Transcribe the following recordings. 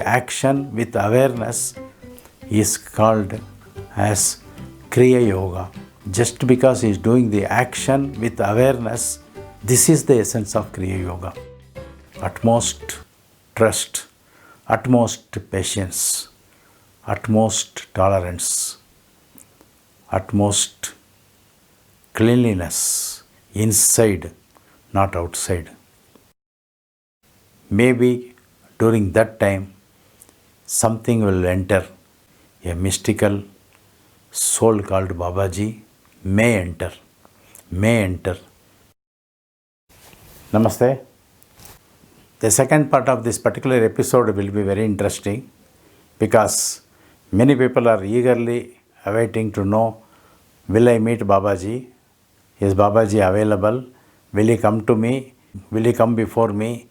action with awareness is called as Kriya Yoga. Just because he is doing the action with awareness, this is the essence of Kriya Yoga. Utmost trust, utmost patience, utmost tolerance, utmost cleanliness inside, not outside. Maybe during that time, something will enter. A mystical soul called Babaji may enter. Namaste. The second part of this particular episode will be very interesting because many people are eagerly awaiting to know, will I meet Babaji? Is Babaji available? Will he come to me? Will he come before me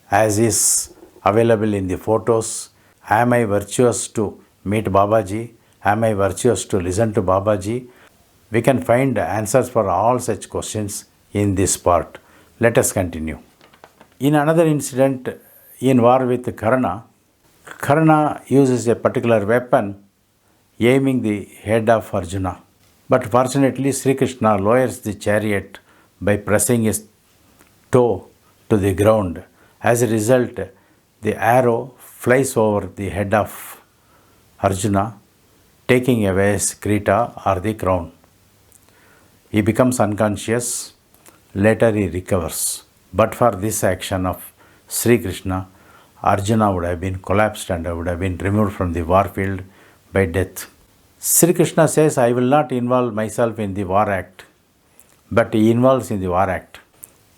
as is available in the photos? Am I virtuous to meet Babaji? Am I virtuous to listen to Babaji? We can find answers for all such questions in this part. Let us continue. In another incident in war with Karna, Karna uses a particular weapon aiming the head of Arjuna. But fortunately, Sri Krishna lowers the chariot by pressing his toe to the ground. As a result, the arrow flies over the head of Arjuna, taking away his krita or the crown. He becomes unconscious. Later he recovers. But for this action of Sri Krishna, Arjuna would have been collapsed and would have been removed from the war field by death. Sri Krishna says, I will not involve myself in the war act, but he involves in the war act.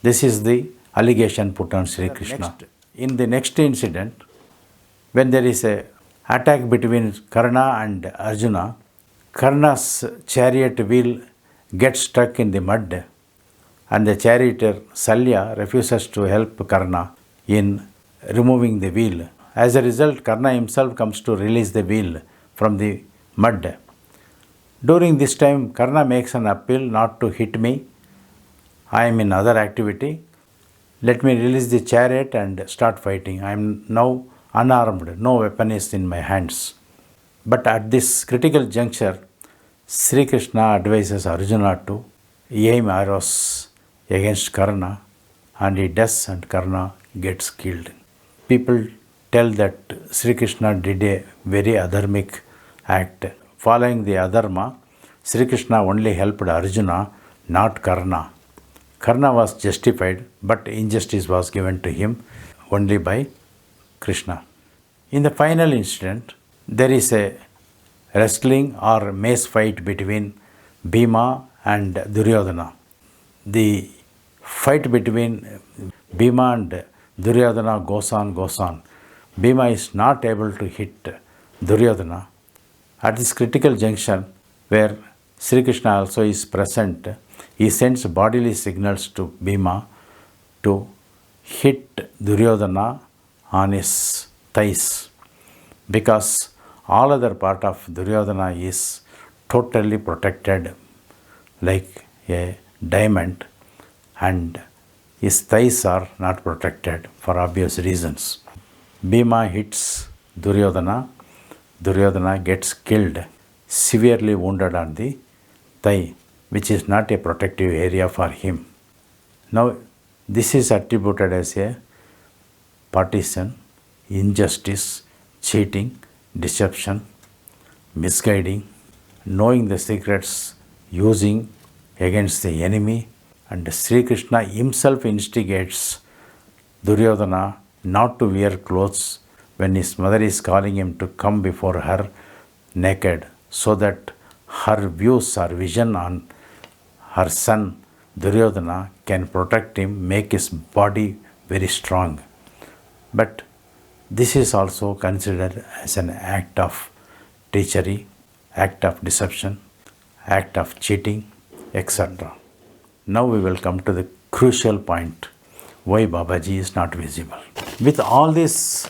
This is the allegation put on Sri Krishna. In the next incident, when there is a attack between Karna and Arjuna, Karna's chariot wheel gets stuck in the mud and the charioteer Salya refuses to help Karna in removing the wheel. As a result, Karna himself comes to release the wheel from the mud. During this time, Karna makes an appeal not to hit me. I am in other activity. Let me release the chariot and start fighting. I am now unarmed. No weapon is in my hands. But at this critical juncture, Sri Krishna advises Arjuna to aim arrows against Karna, and he does, and Karna gets killed. People tell that Sri Krishna did a very adharmic act. Following the adharma, Sri Krishna only helped Arjuna, not Karna. Karna was justified, but injustice was given to him only by Krishna. In the final incident, there is a wrestling or mace fight between Bhima and Duryodhana. The fight between Bhima and Duryodhana goes on. Bhima is not able to hit Duryodhana. At this critical junction where Sri Krishna also is present, he sends bodily signals to Bhima to hit Duryodhana on his thighs, because all other part of Duryodhana is totally protected like a diamond, and his thighs are not protected for obvious reasons. Bhima hits Duryodhana. Duryodhana gets killed, severely wounded on the thigh, which is not a protective area for him. Now, this is attributed as a partition, injustice, cheating, deception, misguiding, knowing the secrets, using against the enemy, and Sri Krishna himself instigates Duryodhana not to wear clothes when his mother is calling him to come before her naked, so that her views or vision on her son Duryodhana can protect him, make his body very strong. But this is also considered as an act of treachery, act of deception, act of cheating, etc. Now we will come to the crucial point, why Babaji is not visible. With all this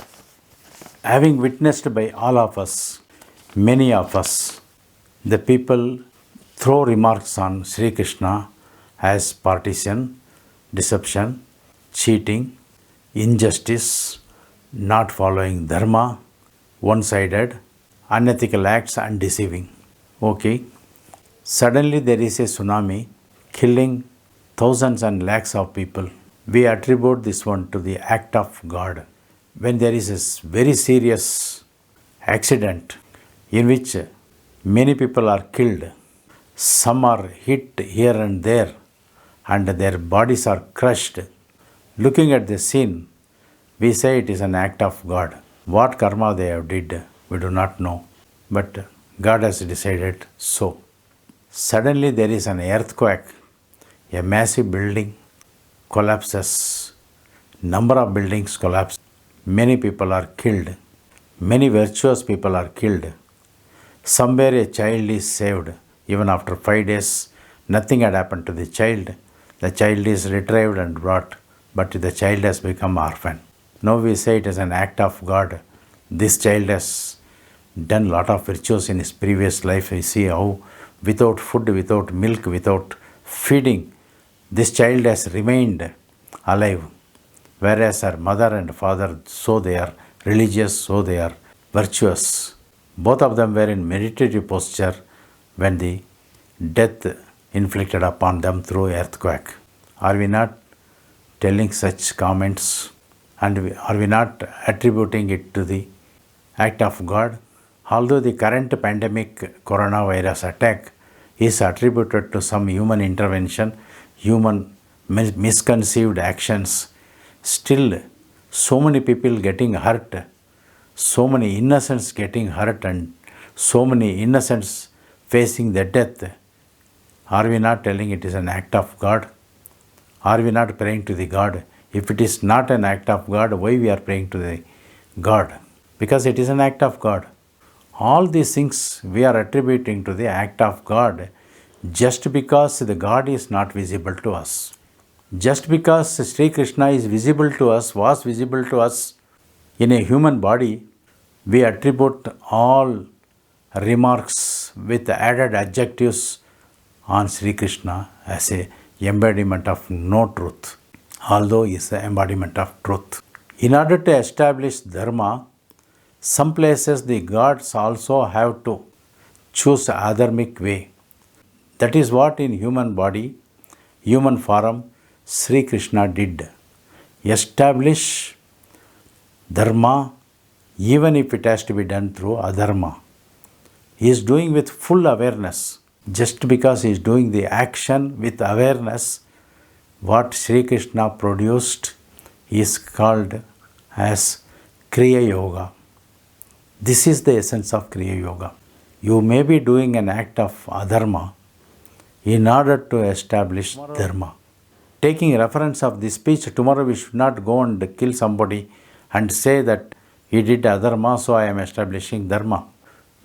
having witnessed by all of us, many of us, the people throw remarks on Sri Krishna as partition, deception, cheating, injustice, not following dharma, one-sided, unethical acts and deceiving. Okay. Suddenly there is a tsunami killing thousands and lakhs of people. We attribute this one to the act of God. When there is a very serious accident in which many people are killed, some are hit here and there, and their bodies are crushed. Looking at the scene, we say it is an act of God. What karma they have did, we do not know. But God has decided so. Suddenly there is an earthquake. A massive building collapses. Number of buildings collapse. Many people are killed. Many virtuous people are killed. Somewhere a child is saved. Even after 5 days, nothing had happened to the child. The child is retrieved and brought, but the child has become orphan. Now we say it is an act of God. This child has done lot of virtues in his previous life. We see how without food, without milk, without feeding, this child has remained alive. Whereas her mother and father, so they are religious, so they are virtuous. Both of them were in meditative posture when the death inflicted upon them through earthquake. Are we not telling such comments, and are we not attributing it to the act of God? Although the current pandemic coronavirus attack is attributed to some human intervention, human misconceived actions, still so many people getting hurt, so many innocents getting hurt, and so many innocents facing the death. Are we not telling it is an act of God? Are we not praying to the God? If it is not an act of God, why we are praying to the God? Because it is an act of God. All these things we are attributing to the act of God just because the God is not visible to us. Just because Sri Krishna is visible to us, was visible to us in a human body, we attribute all remarks with added adjectives on Sri Krishna as a embodiment of no truth, although he is the embodiment of truth. In order to establish dharma, some places the gods also have to choose adharmic way. That is what in human body, human form, Sri Krishna did. Establish dharma even if it has to be done through adharma. He is doing with full awareness. Just because he is doing the action with awareness, what Sri Krishna produced is called as Kriya Yoga. This is the essence of Kriya Yoga. You may be doing an act of adharma in order to establish dharma. Taking reference of this speech, tomorrow we should not go and kill somebody and say that he did adharma, so I am establishing dharma.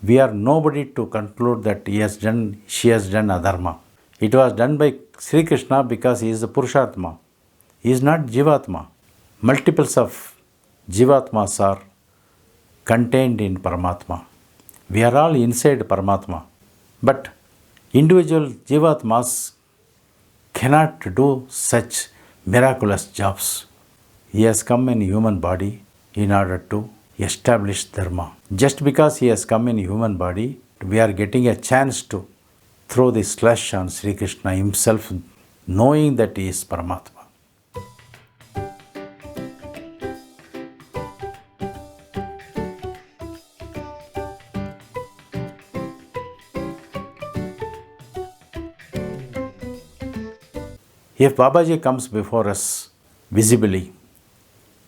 We are nobody to conclude that she has done adharma. It was done by Sri Krishna because he is the Purushatma. He is not Jivatma. Multiples of Jivatmas are contained in Paramatma. We are all inside Paramatma. But individual Jivatmas cannot do such miraculous jobs. He has come in human body in order to establish dharma. Just because he has come in human body, we are getting a chance to throw the slush on Sri Krishna himself, knowing that he is Paramatma. If Babaji comes before us visibly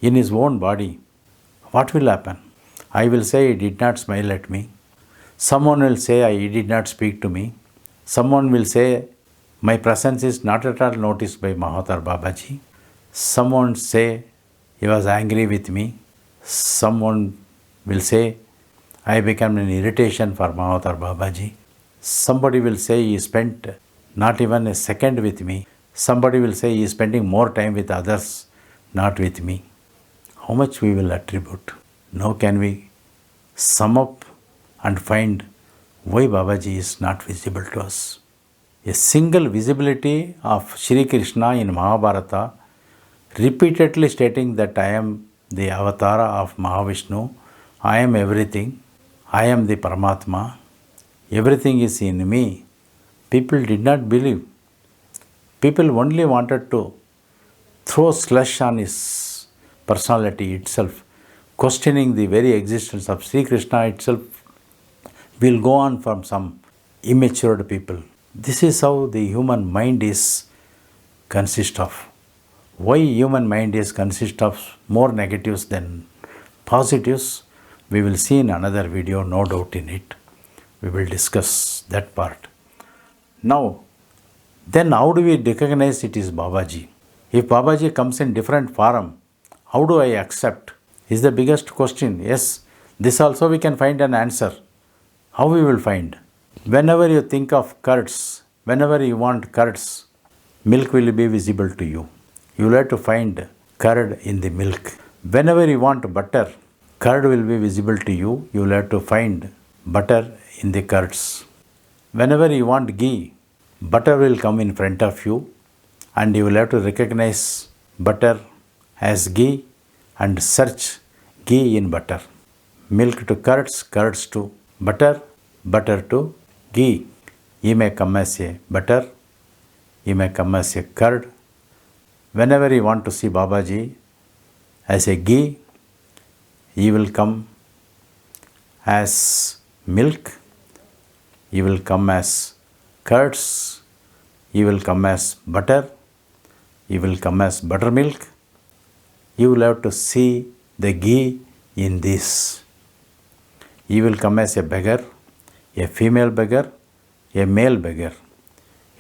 in his own body, what will happen? I will say he did not smile at me. Someone will say he did not speak to me. Someone will say my presence is not at all noticed by Mahatar Babaji. Someone say he was angry with me. Someone will say I became an irritation for Mahatar Babaji. Somebody will say he spent not even a second with me. Somebody will say he is spending more time with others, not with me. How much we will attribute? Now can we sum up and find why Babaji is not visible to us? A single visibility of Sri Krishna in Mahabharata, repeatedly stating that I am the avatara of Mahavishnu. I am everything. I am the Paramatma. Everything is in me. People did not believe. People only wanted to throw slush on his personality itself, questioning the very existence of Sri Krishna itself will go on from some immatured people. This is how the human mind is consist of. Why human mind is consist of more negatives than positives, we will see in another video, no doubt in it. We will discuss that part. Now, then how do we recognize it is Babaji? If Babaji comes in different form, how do I accept? Is the biggest question. Yes, this also we can find an answer. How we will find? Whenever you think of curds, whenever you want curds, milk will be visible to you. You will have to find curd in the milk. Whenever you want butter, curd will be visible to you. You will have to find butter in the curds. Whenever you want ghee, butter will come in front of you and you will have to recognize butter as ghee and search ghee in butter. Milk to curds, curds to butter, butter to ghee. He may come as a butter, he may come as a curd. Whenever you want to see Babaji as a ghee, he will come as milk, he will come as curds, he will come as butter, he will come as buttermilk. You will have to see the ghee in this. He will come as a beggar, a female beggar, a male beggar,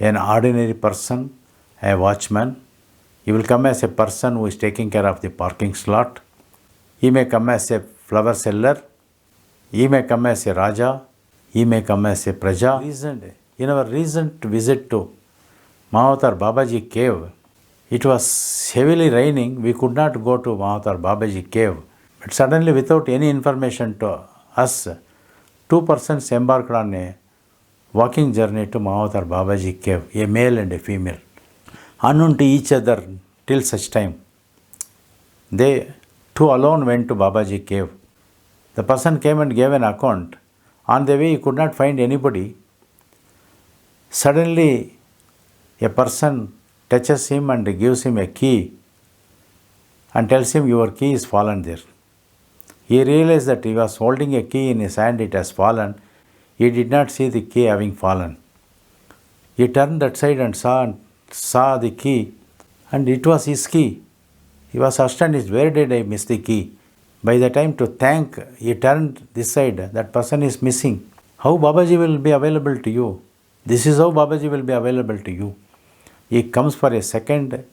an ordinary person, a watchman. He will come as a person who is taking care of the parking slot. He may come as a flower seller. He may come as a Raja. He may come as a Praja. In our recent visit to Mahavatar Babaji cave, it was heavily raining. We could not go to Mahavatar Babaji cave. But suddenly, without any information to us, two persons embarked on a walking journey to Mahavatar Babaji cave, a male and a female. Unknown to each other till such time. They two alone went to Babaji cave. The person came and gave an account. On the way, he could not find anybody. Suddenly, a person touches him and gives him a key and tells him, your key is fallen there. He realized that he was holding a key in his hand, it has fallen. He did not see the key having fallen. He turned that side and saw the key, and it was his key. He was astonished, where did I miss the key? By the time to thank, he turned this side, that person is missing. How Babaji will be available to you? This is how Babaji will be available to you. He comes for a second,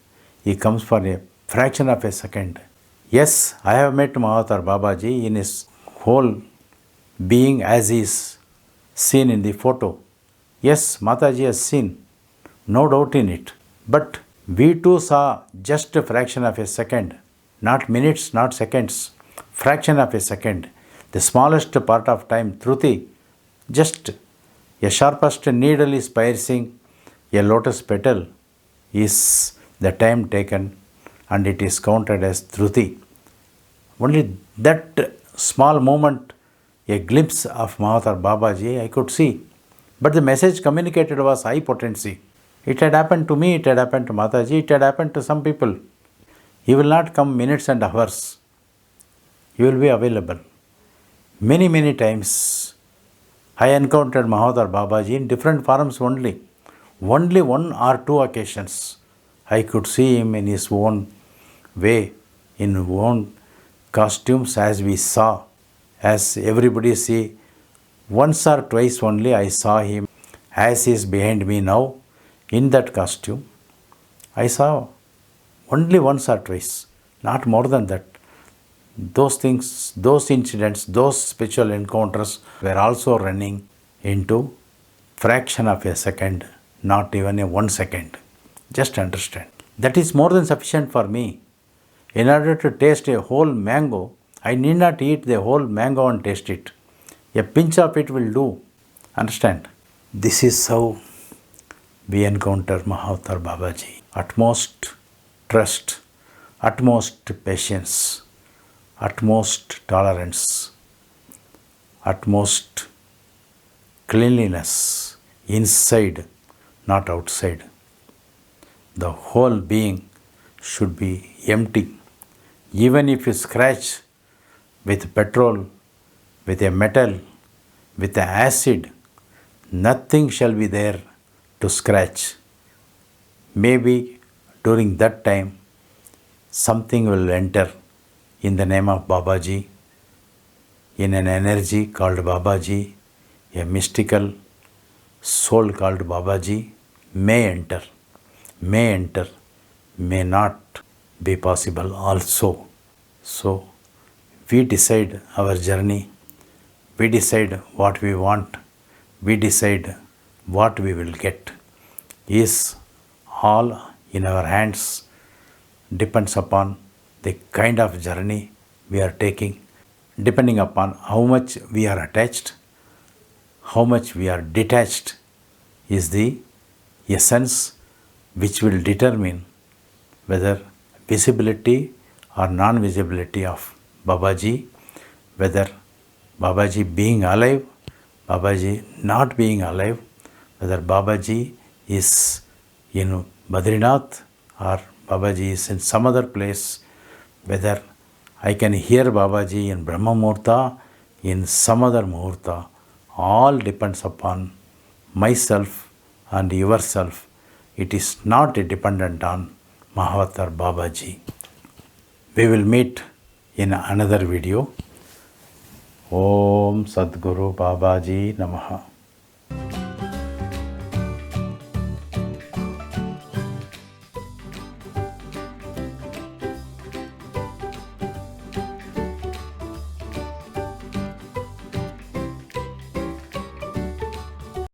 he comes for a fraction of a second. Yes, I have met Mahavatar Babaji in his whole being as he is seen in the photo. Yes, Mataji has seen, no doubt in it. But we too saw just a fraction of a second, not minutes, not seconds, fraction of a second, the smallest part of time, Truti, just a sharpest needle is piercing a lotus petal is the time taken and it is counted as Truti. Only that small moment, a glimpse of Mahavatar Babaji I could see. But the message communicated was high potency. It had happened to me, it had happened to Mataji, it had happened to some people. He will not come minutes and hours. He will be available. Many, many times I encountered Mahavatar Babaji in different forms only. Only one or two occasions I could see him in his own way, in his own costumes as we saw, as everybody see. Once or twice only I saw him as he is behind me now in that costume. I saw only once or twice, not more than that. Those things, those incidents, those spiritual encounters were also running into fraction of a second, not even a 1 second. Just understand. That is more than sufficient for me. In order to taste a whole mango, I need not eat the whole mango and taste it. A pinch of it will do. Understand? This is how we encounter Mahavatar Babaji. Utmost trust, utmost patience, utmost tolerance, utmost cleanliness inside, not outside. The whole being should be empty. Even if you scratch with petrol, with a metal, with a acid, nothing shall be there to scratch. Maybe during that time something will enter in the name of Babaji, in an energy called Babaji, a mystical soul called Babaji may enter, may not be possible also. So we decide our journey, we decide what we want, we decide what we will get. Is all in our hands, depends upon the kind of journey we are taking, depending upon how much we are attached, how much we are detached, is the essence which will determine whether visibility or non-visibility of Babaji, whether Babaji being alive, Babaji not being alive, whether Babaji is in Badrinath or Babaji is in some other place, whether I can hear Babaji in Brahma Muhurta, in some other Muhurta, all depends upon myself and yourself. It is not dependent on Mahavatar Babaji. We will meet in another video. Om Sadguru Babaji Namaha.